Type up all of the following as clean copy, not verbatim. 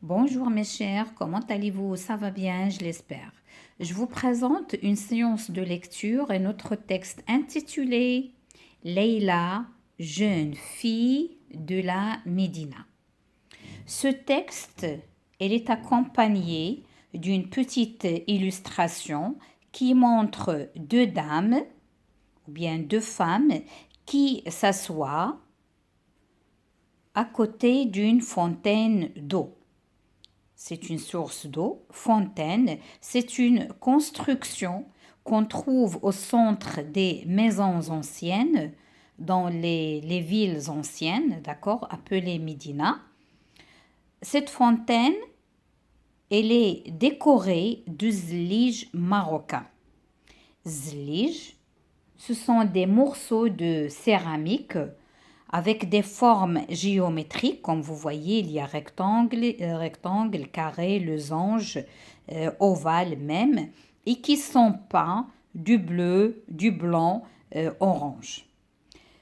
Bonjour mes chers, comment allez-vous? Ça va bien, je l'espère. Je vous présente une séance de lecture et notre texte intitulé Leïla, jeune fille de la Médina. Ce texte, elle est accompagné d'une petite illustration qui montre deux dames ou bien deux femmes qui s'assoient à côté d'une fontaine d'eau. C'est une source d'eau, fontaine, c'est une construction qu'on trouve au centre des maisons anciennes, dans les villes anciennes, d'accord, appelées Médina. Cette fontaine, elle est décorée de zlige marocain. Zlige, ce sont des morceaux de céramique avec des formes géométriques, comme vous voyez, il y a rectangle, carré, losange, ovale même, et qui sont peints du bleu, du blanc, orange.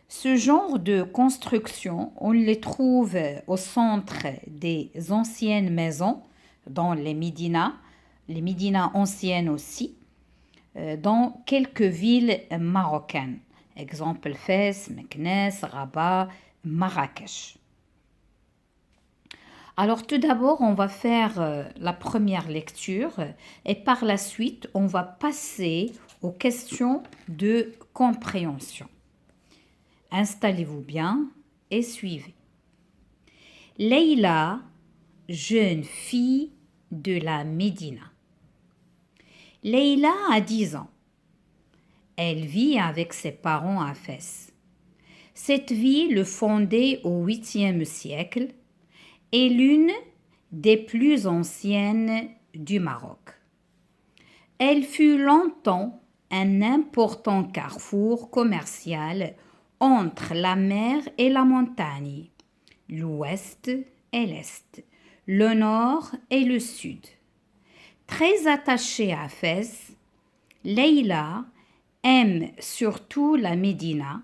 Ce genre de construction, on les trouve au centre des anciennes maisons, dans les médinas anciennes aussi, dans quelques villes marocaines. Exemple Fès, Meknès, Rabat, Marrakech. Alors tout d'abord, on va faire la première lecture et par la suite, on va passer aux questions de compréhension. Installez-vous bien et suivez. Leïla, jeune fille de la Médina. Leïla a 10 ans. Elle vit avec ses parents à Fès. Cette ville, fondée au 8e siècle, est l'une des plus anciennes du Maroc. Elle fut longtemps un important carrefour commercial entre la mer et la montagne, l'ouest et l'est, le nord et le sud. Très attachée à Fès, Leïla aime surtout la Médina.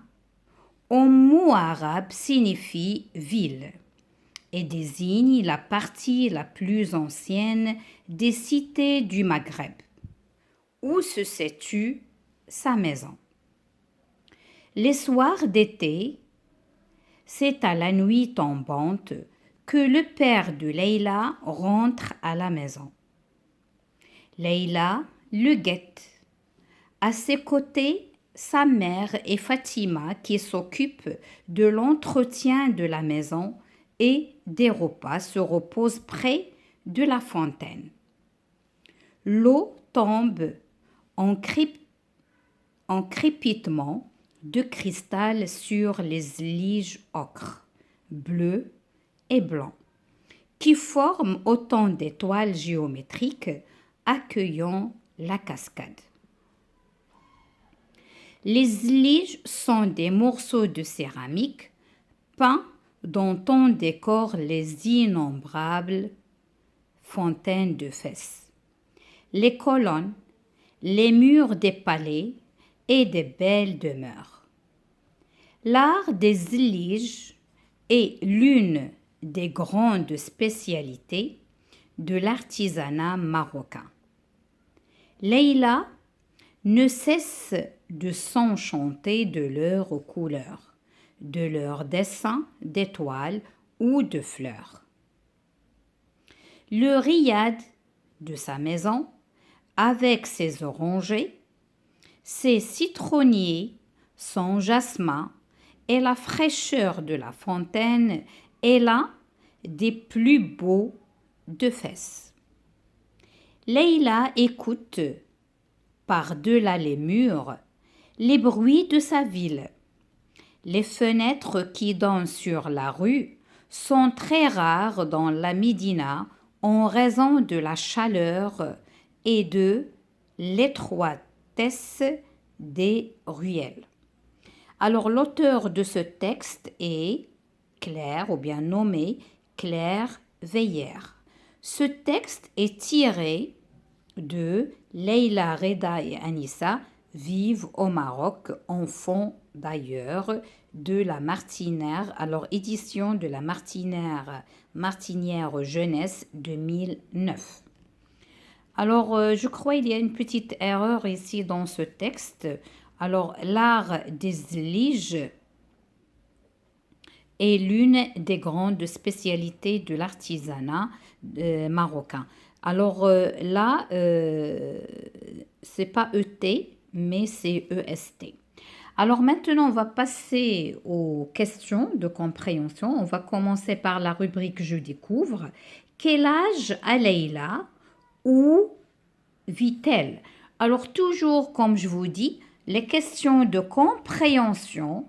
En mot arabe signifie ville et désigne la partie la plus ancienne des cités du Maghreb, où se situe sa maison. Les soirs d'été, c'est à la nuit tombante que le père de Leïla rentre à la maison. Leïla le guette. À ses côtés, sa mère et Fatima qui s'occupent de l'entretien de la maison et des repas se reposent près de la fontaine. L'eau tombe en crépitement de cristal sur les liges ocre, bleu et blanc, qui forment autant d'étoiles géométriques accueillant la cascade. Les liges sont des morceaux de céramique peints dont on décore les innombrables fontaines de Fès. Les colonnes, les murs des palais et des belles demeures. L'art des liges est l'une des grandes spécialités de l'artisanat marocain. Leïla ne cesse de s'enchanter de leurs couleurs, de leurs dessins d'étoiles ou de fleurs. Le riad de sa maison, avec ses orangers, ses citronniers, son jasmin et la fraîcheur de la fontaine, est l'un des plus beaux de Fès. Leïla écoute par-delà les murs, les bruits de sa ville. Les fenêtres qui donnent sur la rue sont très rares dans la Médina en raison de la chaleur et de l'étroitesse des ruelles. Alors l'auteur de ce texte est Claire, ou bien nommé Claire Veillère. Ce texte est tiré de Leïla, Reda et Anissa vivent au Maroc, enfants d'ailleurs de la Martinière, alors édition de la Martinière Jeunesse 2009. Alors, je crois il y a une petite erreur ici dans ce texte. Alors, l'art des liges est l'une des grandes spécialités de l'artisanat marocain. Alors là, c'est pas ET, mais c'est EST. Alors maintenant, on va passer aux questions de compréhension. On va commencer par la rubrique Je découvre. Quel âge a Leïla? Où vit-elle? Alors toujours, comme je vous dis, les questions de compréhension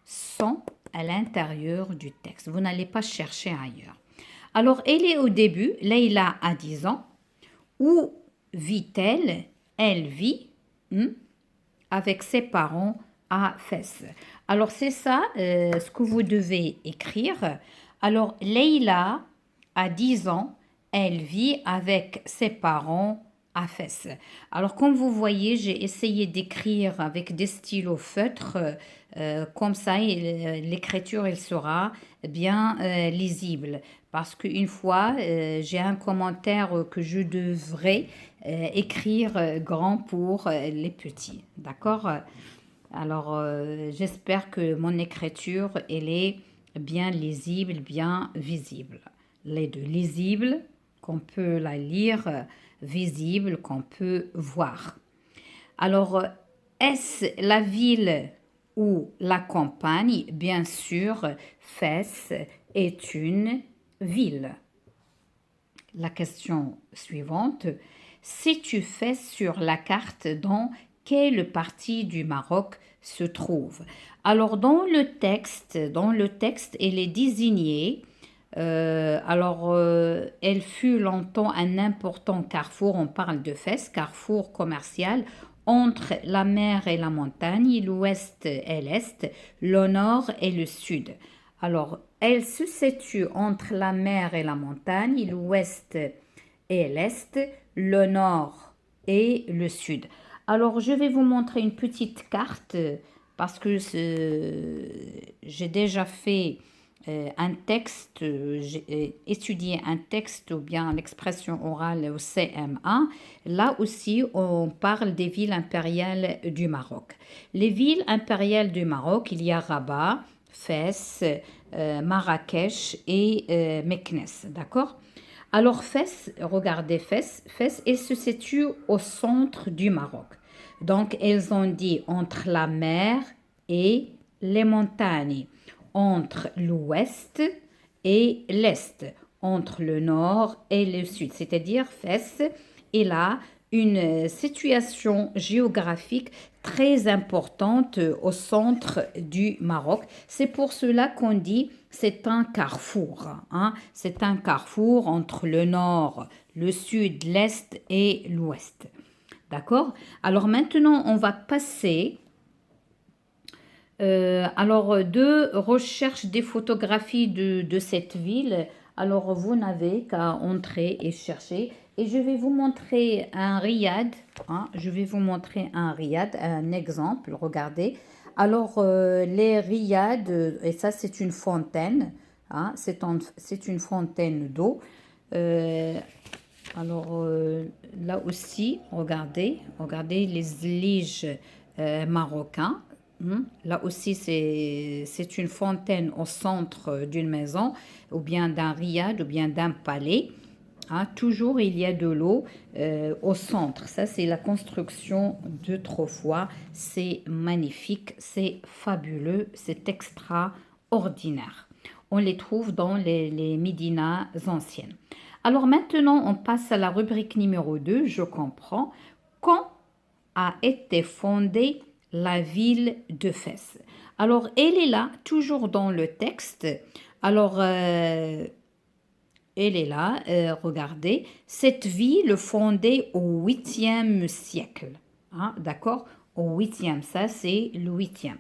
sont à l'intérieur du texte. Vous n'allez pas chercher ailleurs. Alors, elle est au début, Leïla a 10 ans. Où vit-elle? Elle vit avec ses parents à Fès. Alors, c'est ça ce que vous devez écrire. Alors, Leïla a 10 ans. Elle vit avec ses parents à Fès. Alors, comme vous voyez, j'ai essayé d'écrire avec des stylos feutres. Comme ça, l'écriture, elle sera bien lisible. Parce qu'une fois, j'ai un commentaire que je devrais écrire grand pour les petits. D'accord? Alors, j'espère que mon écriture, elle est bien lisible, bien visible. Les deux, lisible, qu'on peut la lire, visible, qu'on peut voir. Alors, est-ce la ville ou la campagne? Bien sûr, Fès est une ville. La question suivante, si tu fais sur la carte dans quelle partie du Maroc se trouve? Alors dans le texte, elle est désignée. Elle fut longtemps un important carrefour. On parle de Fès, carrefour commercial entre la mer et la montagne, l'ouest et l'est, le nord et le sud. Alors, elle se situe entre la mer et la montagne, l'ouest et l'est, le nord et le sud. Alors, je vais vous montrer une petite carte parce que j'ai déjà fait un texte, j'ai étudié un texte ou bien l'expression orale au CM1. Là aussi, on parle des villes impériales du Maroc. Les villes impériales du Maroc, il y a Rabat, Fès, Marrakech et Meknès, d'accord? Alors Fès, regardez Fès, Fès, elle se situe au centre du Maroc. Donc, elles ont dit entre la mer et les montagnes, entre l'ouest et l'est, entre le nord et le sud. C'est-à-dire Fès est là une situation géographique très importante au centre du Maroc. C'est pour cela qu'on dit c'est un carrefour. Hein? C'est un carrefour entre le nord, le sud, l'est et l'ouest. D'accord? Alors maintenant, on va passer de recherche des photographies de cette ville. Alors, vous n'avez qu'à entrer et chercher. Et je vais vous montrer un riad. Hein, je vais vous montrer un riad, un exemple. Regardez. Alors, les riads, et ça, c'est une fontaine. Hein, c'est une fontaine d'eau. Euh, là aussi, regardez les liges marocains. Là aussi, c'est une fontaine au centre d'une maison, ou bien d'un riad, ou bien d'un palais. Hein, toujours, il y a de l'eau au centre. Ça, c'est la construction d'autrefois. C'est magnifique, c'est fabuleux, c'est extraordinaire. On les trouve dans les médinas anciennes. Alors maintenant, on passe à la rubrique numéro 2, je comprends. Quand a été fondée la ville de Fès? Alors, elle est là, toujours dans le texte. Alors, elle est là, regardez. Cette ville fondée au 8e siècle. Hein, d'accord? Au 8e, ça c'est le 8e.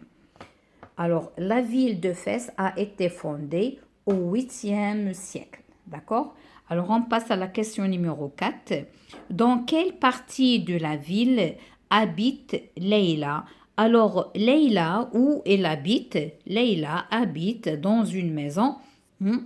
Alors, la ville de Fès a été fondée au 8e siècle. D'accord? Alors, on passe à la question numéro 4. Dans quelle partie de la ville habite Leïla? Alors, Leïla, où elle habite? Leïla habite dans une maison hmm,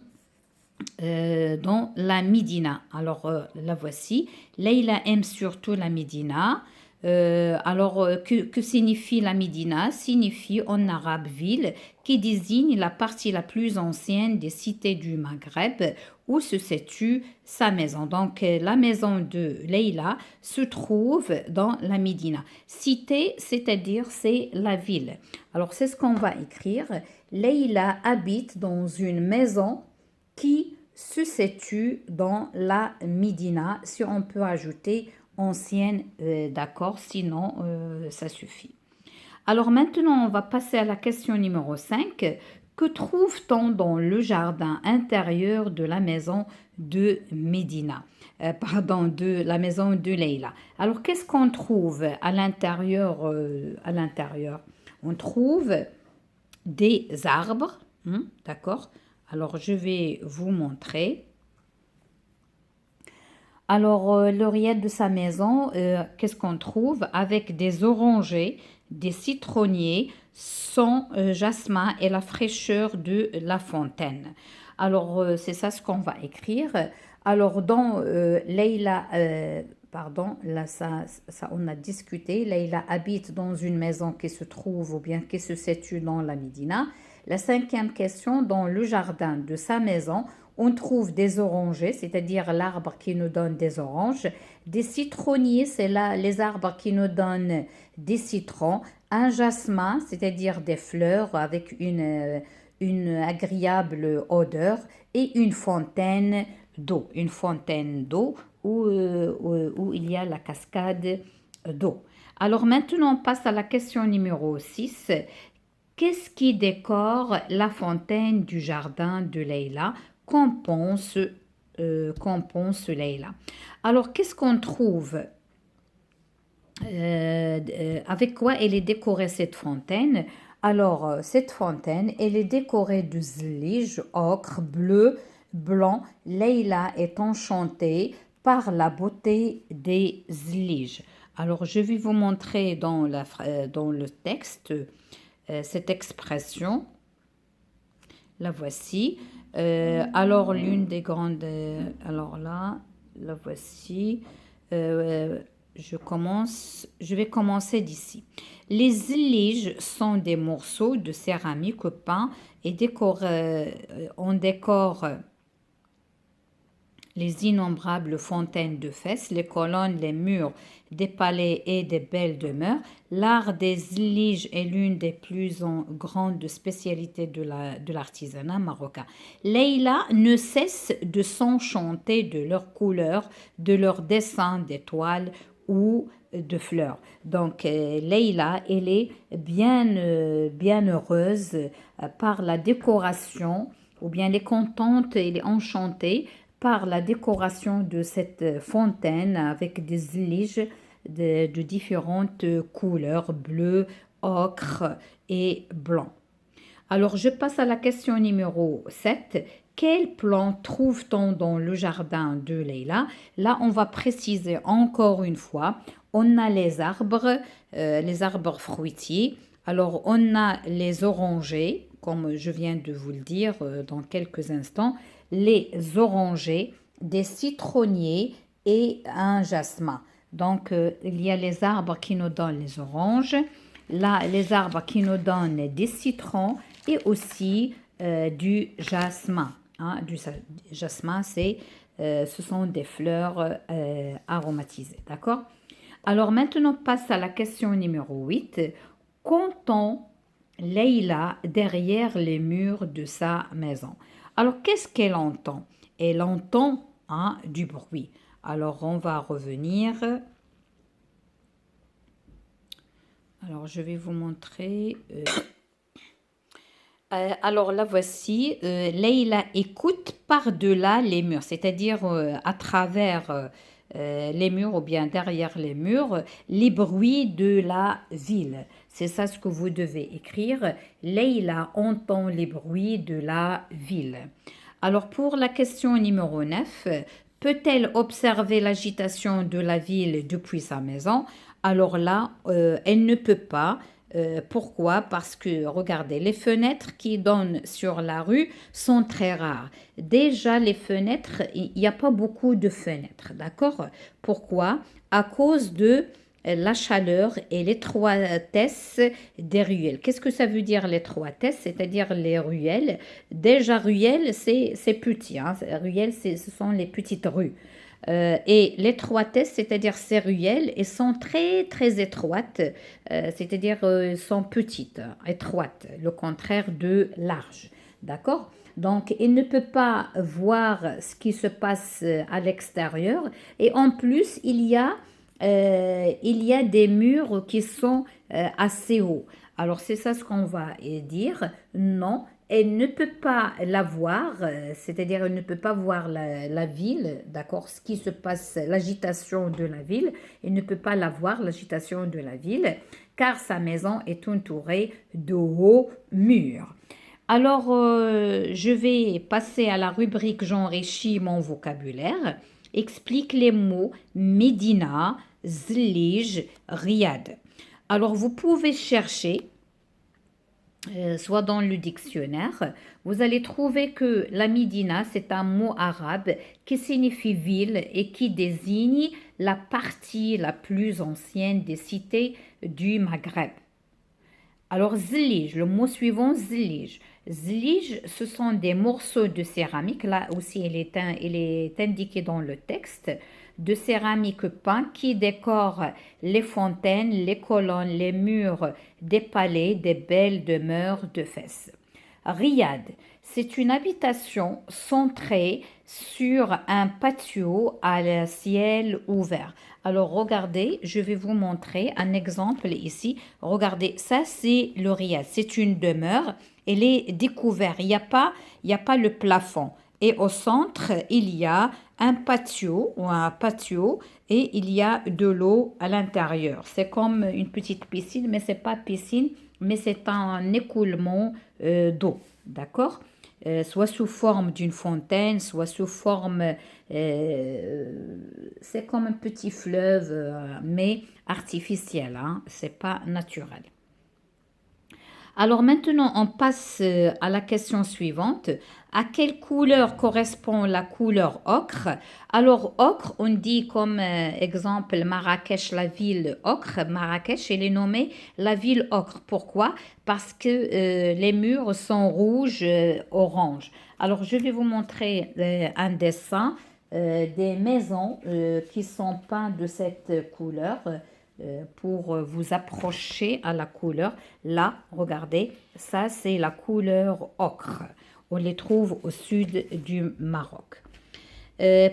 dans la Médina. Alors, la voici. Leïla aime surtout la Médina. Que signifie la Médina? Signifie en arabe ville qui désigne la partie la plus ancienne des cités du Maghreb où se situe sa maison. Donc, la maison de Leïla se trouve dans la Médina. Cité, c'est-à-dire c'est la ville. Alors, c'est ce qu'on va écrire. Leïla habite dans une maison qui se situe dans la Médina. Si on peut ajouter ancienne, d'accord, sinon ça suffit. Alors maintenant, on va passer à la question numéro 5. Que trouve-t-on dans le jardin intérieur de la maison de Médina? Pardon, de la maison de Leïla. Alors, qu'est-ce qu'on trouve à l'intérieur, on trouve des arbres, d'accord? Alors, je vais vous montrer. Alors, l'oreillette de sa maison, qu'est-ce qu'on trouve? Avec des orangers, des citronniers, son jasmin et la fraîcheur de la fontaine. Alors, c'est ça ce qu'on va écrire. Alors, dans Leïla, pardon, là, ça, on a discuté. Leïla habite dans une maison qui se trouve ou bien qui se situe dans la Médina. La cinquième question, dans le jardin de sa maison, on trouve des orangers, c'est-à-dire l'arbre qui nous donne des oranges, des citronniers, c'est là les arbres qui nous donnent des citrons, un jasmin, c'est-à-dire des fleurs avec une agréable odeur, et une fontaine d'eau où il y a la cascade d'eau. Alors maintenant, on passe à la question numéro 6. Qu'est-ce qui décore la fontaine du jardin de Leïla? Qu'en pense Leïla? Alors, qu'est-ce qu'on trouve? Avec quoi elle est décorée cette fontaine? Alors, cette fontaine, elle est décorée de zlige, ocre, bleu, blanc. Leïla est enchantée par la beauté des zliges. Alors, je vais vous montrer dans le texte cette expression. La voici. Alors, l'une des grandes... alors là, la voici. Euh, je vais commencer d'ici. Les zliges sont des morceaux de céramique peints et on décore les innombrables fontaines de Fès, les colonnes, les murs des palais et des belles demeures. L'art des zliges est l'une des plus grandes spécialités de l'artisanat marocain. Leïla ne cesse de s'enchanter de leurs couleurs, de leurs dessins d'étoiles ou de fleurs. Donc, Leïla, elle est bien heureuse par la décoration, ou bien elle est contente, elle est enchantée par la décoration de cette fontaine avec des zliges de différentes couleurs, bleu, ocre et blanc. Alors, je passe à la question numéro 7. Quelles plantes trouve-t-on dans le jardin de Leïla? Là, on va préciser encore une fois. On a les arbres fruitiers. Alors, on a les orangers, comme je viens de vous le dire dans quelques instants, les orangers, des citronniers et un jasmin. Donc, il y a les arbres qui nous donnent les oranges, là, les arbres qui nous donnent des citrons et aussi du jasmin. Du jasmin, ce sont des fleurs aromatisées, d'accord? Alors maintenant, on passe à la question numéro 8. Qu'entend Leïla derrière les murs de sa maison? Alors, qu'est-ce qu'elle entend? Elle entend du bruit. Alors, on va revenir. Alors, je vais vous montrer. Alors, la voici. Leïla écoute par-delà les murs, c'est-à-dire à travers les murs ou bien derrière les murs, les bruits de la ville. C'est ça ce que vous devez écrire. Leïla entend les bruits de la ville. Alors, pour la question numéro 9, peut-elle observer l'agitation de la ville depuis sa maison? Alors là, elle ne peut pas. Pourquoi? Parce que, regardez, les fenêtres qui donnent sur la rue sont très rares. Déjà, les fenêtres, il n'y a pas beaucoup de fenêtres, d'accord? Pourquoi? À cause de la chaleur et l'étroitesse des ruelles. Qu'est-ce que ça veut dire l'étroitesse? C'est-à-dire les ruelles. Déjà, ruelles, c'est petit, hein. Ruelles, ce sont les petites rues. Et l'étroitesse, c'est-à-dire ces ruelles, elles sont très très étroites, c'est-à-dire sont petites, étroites, le contraire de large. D'accord? Donc, il ne peut pas voir ce qui se passe à l'extérieur. Et en plus, il y a des murs qui sont assez hauts. Alors, c'est ça ce qu'on va dire. Non, elle ne peut pas la voir, c'est-à-dire elle ne peut pas voir la ville, d'accord, ce qui se passe, l'agitation de la ville, elle ne peut pas la voir, l'agitation de la ville, car sa maison est entourée de hauts murs. Alors, je vais passer à la rubrique J'enrichis mon vocabulaire. Explique les mots Médina, Zlij, Riyad. Alors, vous pouvez chercher soit dans le dictionnaire, vous allez trouver que la Médina, c'est un mot arabe qui signifie ville et qui désigne la partie la plus ancienne des cités du Maghreb. Alors, zlij, le mot suivant, zlij. Zlij, ce sont des morceaux de céramique, là aussi il est indiqué dans le texte, de céramique peint qui décore les fontaines, les colonnes, les murs des palais, des belles demeures de Fès. Riyad, c'est une habitation centrée sur un patio à ciel ouvert. Alors regardez, je vais vous montrer un exemple ici. Regardez, ça c'est le Riyad, c'est une demeure, elle est découverte, il y a pas le plafond. Et au centre, il y a un patio et il y a de l'eau à l'intérieur. C'est comme une petite piscine, mais c'est pas piscine, mais c'est un écoulement d'eau, d'accord? Soit sous forme d'une fontaine, soit sous forme, c'est comme un petit fleuve, mais artificiel, hein, c'est pas naturel. Alors maintenant, on passe à la question suivante. À quelle couleur correspond la couleur ocre? Alors, ocre, on dit comme exemple Marrakech, la ville ocre. Marrakech, elle est nommée la ville ocre. Pourquoi? Parce que les murs sont rouges, orange. Alors, je vais vous montrer un dessin des maisons qui sont peintes de cette couleur pour vous approcher à la couleur. Là, regardez, ça c'est la couleur ocre. On les trouve au sud du Maroc.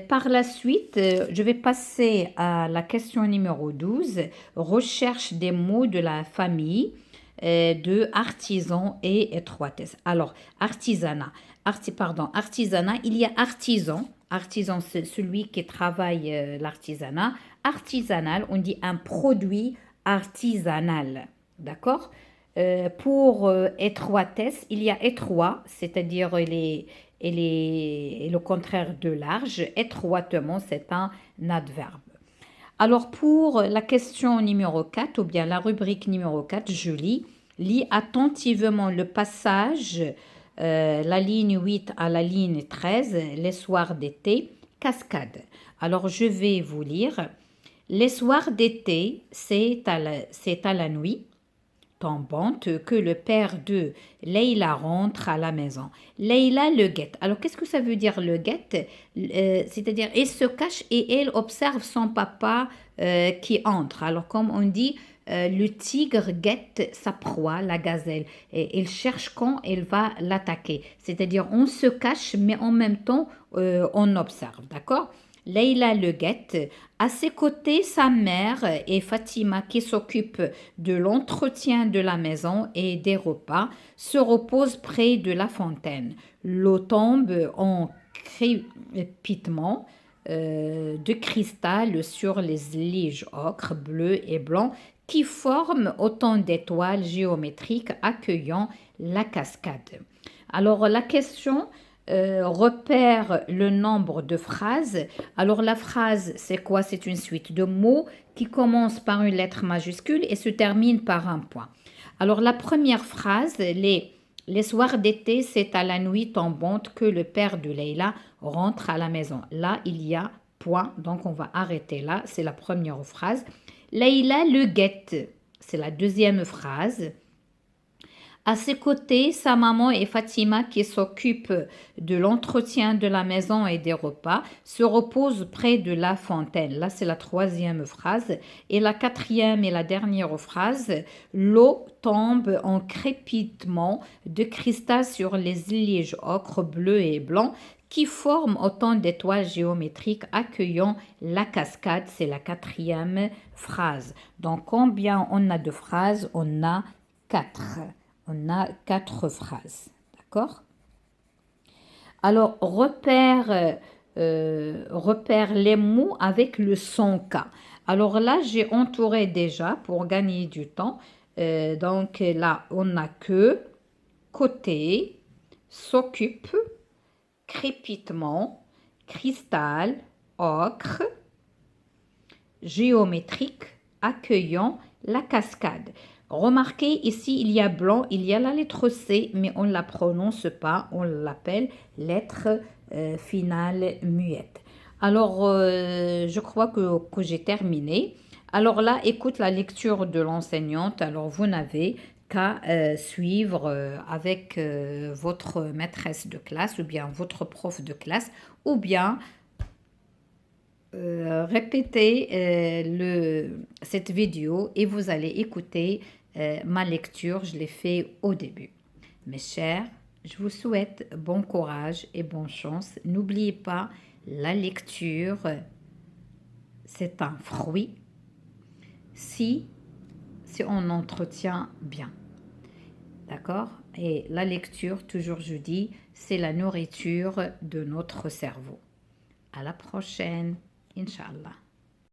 Par la suite, je vais passer à la question numéro 12. Recherche des mots de la famille de artisan et étroitesse. Alors, artisanat, il y a artisan. Artisan, c'est celui qui travaille l'artisanat. Artisanal, on dit un produit artisanal. D'accord? Pour étroitesse, il y a étroit, c'est-à-dire il est le contraire de large. Étroitement, c'est un adverbe. Alors pour la question numéro 4 ou bien la rubrique numéro 4, je lis attentivement le passage, la ligne 8 à la ligne 13, les soirs d'été, cascade. Alors je vais vous lire. Les soirs d'été, c'est à la nuit tombante que le père de Leïla rentre à la maison. Leïla le guette. Alors, qu'est-ce que ça veut dire le guette? C'est-à-dire, il se cache et elle observe son papa qui entre. Alors, comme on dit, le tigre guette sa proie, la gazelle, et il cherche quand elle va l'attaquer. C'est-à-dire, on se cache, mais en même temps, on observe. D'accord? Leïla le guette. À ses côtés, sa mère et Fatima, qui s'occupent de l'entretien de la maison et des repas, se reposent près de la fontaine. L'eau tombe en crépitement de cristal sur les liges ocre, bleu et blanc qui forment autant d'étoiles géométriques accueillant la cascade. Alors la question repère le nombre de phrases. Alors la phrase, c'est quoi? C'est une suite de mots qui commence par une lettre majuscule et se termine par un point. Alors, la première phrase, les soirs d'été, c'est à la nuit tombante que le père de Leïla rentre à la maison. Là, il y a point, donc on va arrêter là. C'est la première phrase. Leïla le guette. C'est la deuxième phrase. À ses côtés, sa maman et Fatima, qui s'occupent de l'entretien de la maison et des repas, se reposent près de la fontaine. Là, c'est la troisième phrase. Et la quatrième et la dernière phrase, l'eau tombe en crépitement de cristal sur les lièges ocre bleu et blanc qui forment autant d'étoiles géométriques accueillant la cascade. C'est la quatrième phrase. Donc, combien on a de phrases? On a 4. On a 4 phrases, d'accord? Alors, repère les mots avec le son K. Alors là, j'ai entouré déjà pour gagner du temps. Donc là, on a que, côté, s'occupe, crépitement, cristal, ocre, géométrique, accueillant, la cascade. Remarquez, ici, il y a blanc, il y a la lettre C, mais on ne la prononce pas, on l'appelle lettre finale muette. Alors, je crois que j'ai terminé. Alors là, écoute la lecture de l'enseignante. Alors, vous n'avez qu'à suivre avec votre maîtresse de classe ou bien votre prof de classe ou bien répétez cette vidéo et vous allez écouter ma lecture. Je l'ai fait au début. Mes chers, je vous souhaite bon courage et bonne chance. N'oubliez pas, la lecture, c'est un fruit si on entretient bien. D'accord? Et la lecture, toujours je dis, c'est la nourriture de notre cerveau. À la prochaine. Inshallah.